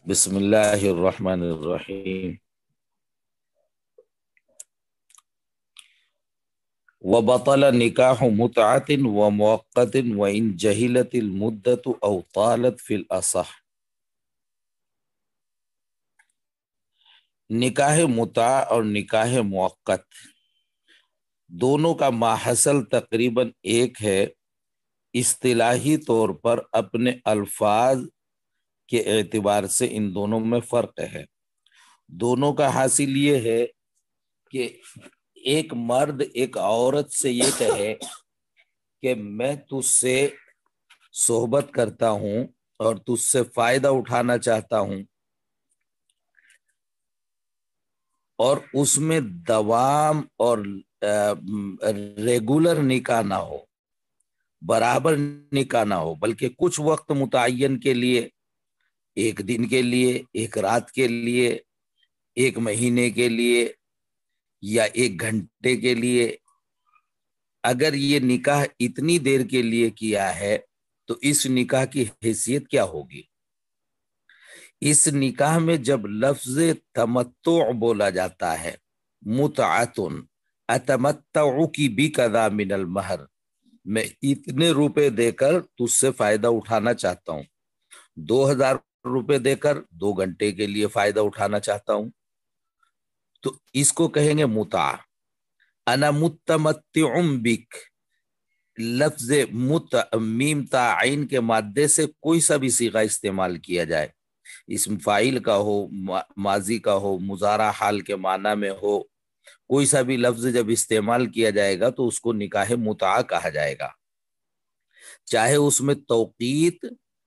بسم اللہ الرحمن الرحیم۔ وبطل نکاح متعت ومؤقت وإن جہلت المدت او طالت فی الاصح۔ نکاح متع اور نکاح مؤقت دونوں کا ماحصل تقریباً ایک ہے، اصطلاحی طور پر اپنے الفاظ کے اعتبار سے ان دونوں میں فرق ہے۔ دونوں کا حاصل یہ ہے کہ ایک مرد ایک عورت سے یہ کہے کہ میں تجھ سے صحبت کرتا ہوں اور تجھ سے فائدہ اٹھانا چاہتا ہوں، اور اس میں دوام اور ریگولر نکاح نہ ہو، برابر نکاح نہ ہو، بلکہ کچھ وقت متعین کے لیے، ایک دن کے لیے، ایک رات کے لیے، ایک مہینے کے لیے یا ایک گھنٹے کے لیے، اگر یہ نکاح اتنی دیر کے لیے کیا ہے تو اس نکاح کی حیثیت کیا ہوگی؟ اس نکاح میں جب لفظ تمتع بولا جاتا ہے، متعتن اتمتع کی بکذا من المہر، میں اتنے روپے دے کر تجھ سے فائدہ اٹھانا چاہتا ہوں، 2000 روپے دے کر 2 گھنٹے کے لیے فائدہ اٹھانا چاہتا ہوں، تو اس کو کہیں گے متع۔ انا متمتع بک، لفظ میم تا عین کے مادے سے کوئی سا بھی صیغہ استعمال کیا جائے، اسم فاعل کا ہو، ماضی کا ہو، مضارع حال کے معنی میں ہو، کوئی سا بھی لفظ جب استعمال کیا جائے گا تو اس کو نکاح متع کہا جائے گا، چاہے اس میں توقیت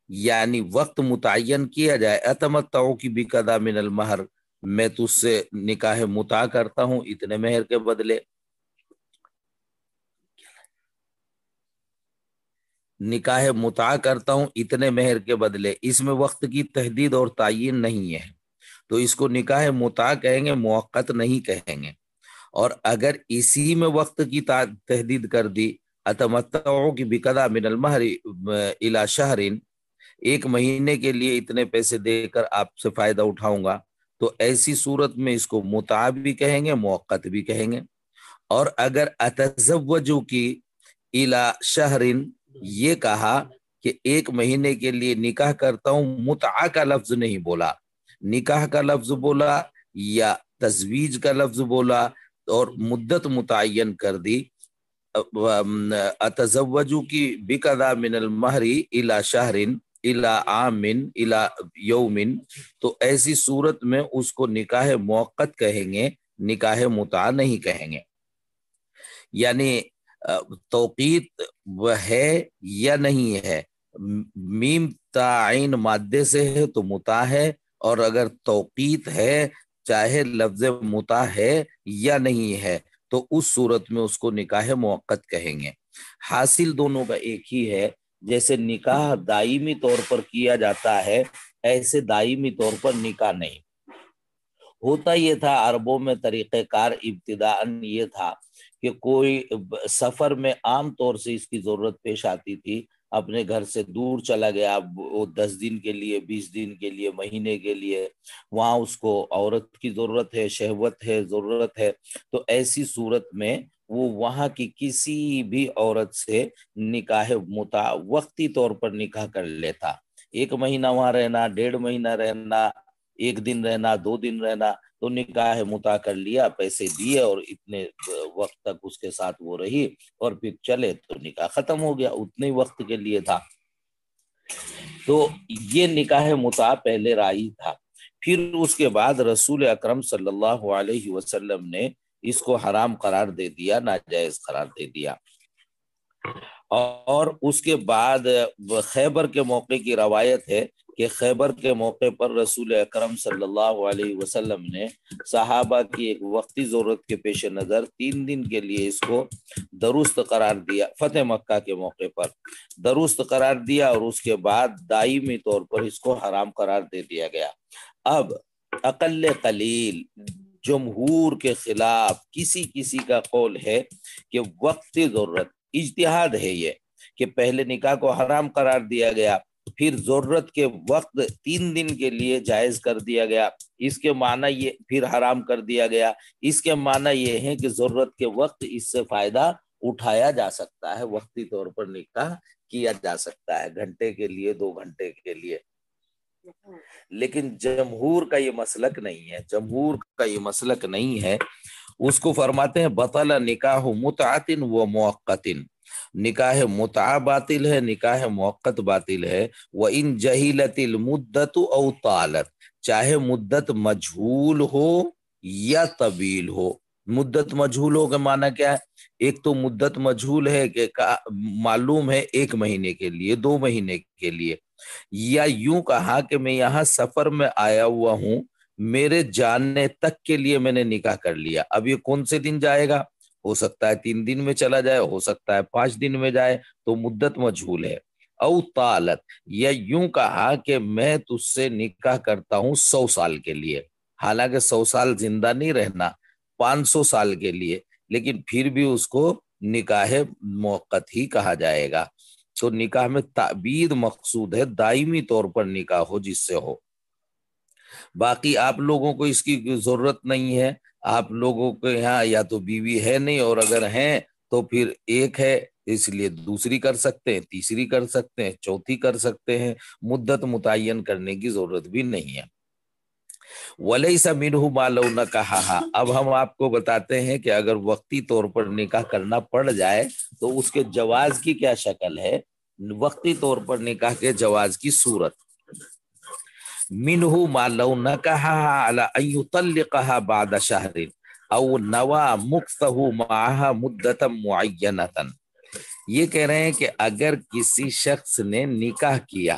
یعنی وقت متعین کیا جائے، اتمتع کی بقضاء من المہر، میں تجھ سے نکاح متع کرتا ہوں اتنے مہر کے بدلے، نکاح متع کرتا ہوں اتنے مہر کے بدلے، اس میں وقت کی تحدید اور تعین نہیں ہے، تو اس کو نکاح متع کہیں گے، موقت نہیں کہیں گے۔ اور اگر اسی میں وقت کی تحدید کر دی، اتمتع کی بقضاء من المہر الی شہر، ایک مہینے کے لیے اتنے پیسے دے کر آپ سے فائدہ اٹھاؤں گا، تو ایسی صورت میں اس کو متع بھی کہیں گے، موقت بھی کہیں گے۔ اور اگر اتزوجو کی الی شہر، یہ کہا کہ ایک مہینے کے لیے نکاح کرتا ہوں، متع کا لفظ نہیں بولا، نکاح کا لفظ بولا یا تزویج کا لفظ بولا اور مدت متعین کر دی، اتزوجو کی بقضاء من المہر الی شہر الی عام الی یوم، تو ایسی صورت میں اس کو نکاح موقت کہیں گے، نکاح متع نہیں کہیں گے۔ یعنی توقیت ہے یا نہیں ہے، میم تعین مادے سے ہے تو متع ہے، اور اگر توقیت ہے چاہے لفظ متع ہے یا نہیں ہے تو اس صورت میں اس کو نکاح موقت کہیں گے۔ حاصل دونوں کا ایک ہی ہے، جیسے نکاح دائمی طور پر کیا جاتا ہے ایسے دائمی طور پر نکاح نہیں ہوتا۔ یہ تھا عربوں میں طریقہ کار ابتداءً یہ تھا کہ کوئی سفر میں عام طور سے اس کی ضرورت پیش آتی تھی، اپنے گھر سے دور چلا گیا، وہ 10 دن کے لیے، 20 دن کے لیے، مہینے کے لیے، وہاں اس کو عورت کی ضرورت ہے، شہوت ہے، ضرورت ہے، تو ایسی صورت میں وہ وہاں کی کسی بھی عورت سے نکاح متع وقتی طور پر نکاح کر لیتا، 1 مہینہ وہاں رہنا، 1.5 مہینہ رہنا، 1 دن رہنا، 2 دن رہنا، تو نکاح متع کر لیا، پیسے دیے اور اتنے وقت تک اس کے ساتھ وہ رہی اور پھر چلے تو نکاح ختم ہو گیا، اتنے وقت کے لیے تھا۔ تو یہ نکاح متع پہلے رائج تھا، پھر اس کے بعد رسول اکرم صلی اللہ علیہ وسلم نے اس کو حرام قرار دے دیا، ناجائز قرار دے دیا۔ اور اس کے بعد خیبر کے موقع کی روایت ہے کہ خیبر کے موقع پر رسول اکرم صلی اللہ علیہ وسلم نے صحابہ کی ایک وقتی ضرورت کے پیش نظر 3 دن کے لیے اس کو درست قرار دیا، فتح مکہ کے موقع پر درست قرار دیا، اور اس کے بعد دائمی طور پر اس کو حرام قرار دے دیا گیا۔ اب اقل قلیل جمہور کے خلاف کسی کا قول ہے کہ وقتی ضرورت، اجتہاد ہے یہ کہ پہلے نکاح کو حرام قرار دیا گیا، پھر ضرورت کے وقت 3 دن کے لیے جائز کر دیا گیا، اس کے معنی یہ پھر حرام کر دیا گیا، اس کے معنی یہ ہے کہ ضرورت کے وقت اس سے فائدہ اٹھایا جا سکتا ہے، وقتی طور پر نکاح کیا جا سکتا ہے، گھنٹے کے لیے 2 گھنٹے کے لیے۔ لیکن جمہور کا یہ مسلک نہیں ہے، جمہور کا یہ مسلک نہیں ہے، اس کو فرماتے ہیں بطل نکاح متعۃ و موقت، نکاح متع باطل ہے، نکاح موقت باطل ہے۔ وَإِن جَهِلَتِ الْمُدَّةُ أَوْ طَالَتْ، چاہے مدت مجہول ہو یا طویل ہو۔ مدت مجہول ہو کا معنی کیا ہے؟ ایک تو مدت مجہول ہے کہ معلوم ہے 1 مہینے کے لیے، 2 مہینے کے لیے، یا یوں کہا کہ میں یہاں سفر میں آیا ہوا ہوں، میرے جاننے تک کے لیے میں نے نکاح کر لیا، اب یہ کون سے دن جائے گا؟ ہو سکتا ہے 3 دن میں چلا جائے، ہو سکتا ہے 5 دن میں جائے، تو مدت مجہول ہے۔ او طالت، یا یوں کہا کہ میں تجھ سے نکاح کرتا ہوں 100 سال کے لیے، حالانکہ 100 سال زندہ نہیں رہنا، 500 سال کے لیے، لیکن پھر بھی اس کو نکاح موقت ہی کہا جائے گا۔ تو نکاح میں تعبید مقصود ہے، دائمی طور پر نکاح ہو جس سے ہو۔ باقی آپ لوگوں کو اس کی ضرورت نہیں ہے، آپ لوگوں کے یہاں یا تو بیوی ہے نہیں، اور اگر ہیں تو پھر ایک ہے، اس لیے دوسری کر سکتے ہیں، تیسری کر سکتے ہیں، چوتھی کر سکتے ہیں، مدت متعین کرنے کی ضرورت بھی نہیں ہے۔ وَلَيْسَ مِنْهُ مَا لَوْ نَكَحَهَا، اب ہم آپ کو بتاتے ہیں کہ اگر وقتی طور پر نکاح کرنا پڑ جائے تو اس کے جواز کی کیا شکل ہے، وقتی طور پر نکاح کے جواز کی صورت۔ مِنْهُ مَا لَوْ نَكَحَهَا عَلَىٰ أَن يُطَلِّقَهَا بَعْدَ شَهْرٍ أَوْ نَوَىٰ مُكْثَهُ مَعَهَا مُدَّةً مُعَيَّنَةً، یہ کہہ رہے ہیں کہ اگر کسی شخص نے نکاح کیا،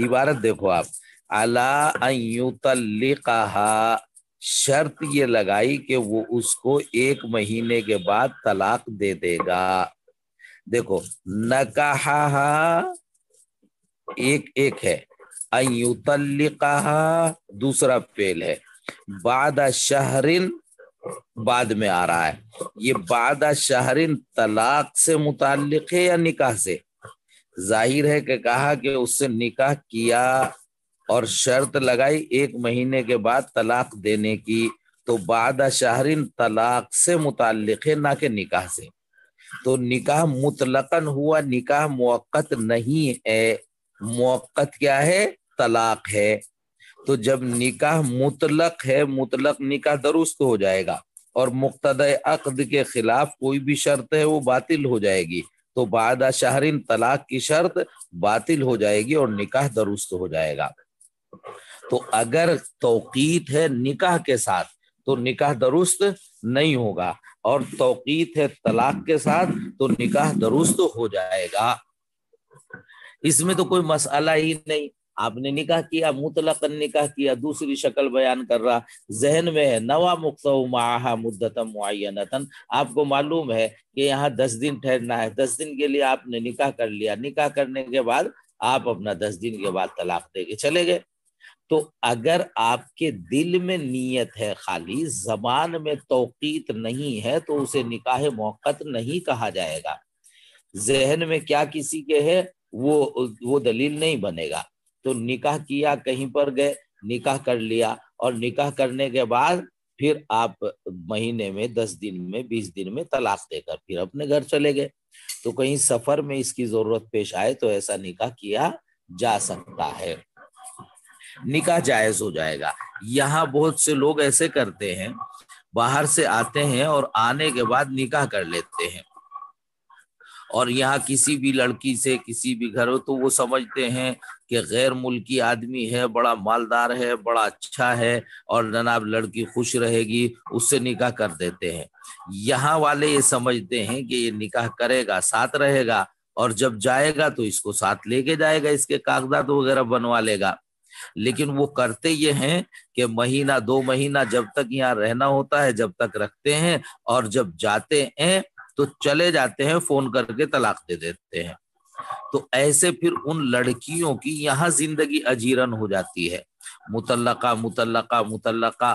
عبارت دیکھو آپ، عَلَىٰ أَن يُطَلِّقَهَا، شرط یہ لگائی کہ وہ اس کو 1 مہینے کے بعد طلاق دے دے گا۔ دیکھو نکاحہا ایک ہے، ان یطلقها دوسرا فعل ہے، بعد شہرن بعد میں آ رہا ہے، یہ بعد شہرن طلاق سے متعلق ہے یا نکاح سے؟ ظاہر ہے کہ کہا کہ اس سے نکاح کیا اور شرط لگائی 1 مہینے کے بعد طلاق دینے کی، تو بعد شہرن طلاق سے متعلق ہے، نہ کہ نکاح سے۔ تو نکاح مطلقاً ہوا، نکاح موقت نہیں ہے۔ موقت کیا ہے؟ طلاق ہے۔ تو جب نکاح مطلق ہے، مطلق نکاح درست ہو جائے گا، اور مقتضی عقد کے خلاف کوئی بھی شرط ہے وہ باطل ہو جائے گی، تو بعد شہرین طلاق کی شرط باطل ہو جائے گی اور نکاح درست ہو جائے گا۔ تو اگر توقیت ہے نکاح کے ساتھ تو نکاح درست نہیں ہوگا، اور توقیت ہے طلاق کے ساتھ تو نکاح درست ہو جائے گا۔ اس میں تو کوئی مسئلہ ہی نہیں، آپ نے نکاح کیا، مطلق نکاح کیا، دوسری شکل بیان کر رہا، ذہن میں ہے نوا مقصو معاہا مدتا معینتاً، آپ کو معلوم ہے کہ یہاں 10 دن ٹھہرنا ہے، 10 دن کے لیے آپ نے نکاح کر لیا، نکاح کرنے کے بعد آپ اپنا 10 دن کے بعد طلاق دے کے چلے گئے۔ تو اگر آپ کے دل میں نیت ہے، خالی زبان میں توقیت نہیں ہے، تو اسے نکاح موقت نہیں کہا جائے گا۔ ذہن میں کیا کسی کے ہے وہ دلیل نہیں بنے گا۔ تو نکاح کیا، کہیں پر گئے، نکاح کر لیا، اور نکاح کرنے کے بعد پھر آپ مہینے میں 10 دن میں 20 دن میں طلاق دے کر پھر اپنے گھر چلے گئے، تو کہیں سفر میں اس کی ضرورت پیش آئے تو ایسا نکاح کیا جا سکتا ہے، نکاح جائز ہو جائے گا۔ یہاں بہت سے لوگ ایسے کرتے ہیں، باہر سے آتے ہیں اور آنے کے بعد نکاح کر لیتے ہیں، اور یہاں کسی بھی لڑکی سے کسی بھی گھر ہو تو وہ سمجھتے ہیں کہ غیر ملکی آدمی ہے، بڑا مالدار ہے، بڑا اچھا ہے، اور جناب لڑکی خوش رہے گی، اس سے نکاح کر دیتے ہیں۔ یہاں والے یہ سمجھتے ہیں کہ یہ نکاح کرے گا، ساتھ رہے گا، اور جب جائے گا تو اس کو ساتھ لے کے جائے گا، اس کے کاغذات وغیرہ بنوا لے گا۔ لیکن وہ کرتے یہ ہیں کہ مہینہ 2 مہینہ جب تک یہاں رہنا ہوتا ہے جب تک رکھتے ہیں، اور جب جاتے ہیں تو چلے جاتے ہیں، فون کر کے طلاق دے دیتے ہیں۔ تو ایسے پھر ان لڑکیوں کی یہاں زندگی اجیرن ہو جاتی ہے، مطلقہ مطلقہ مطلقہ،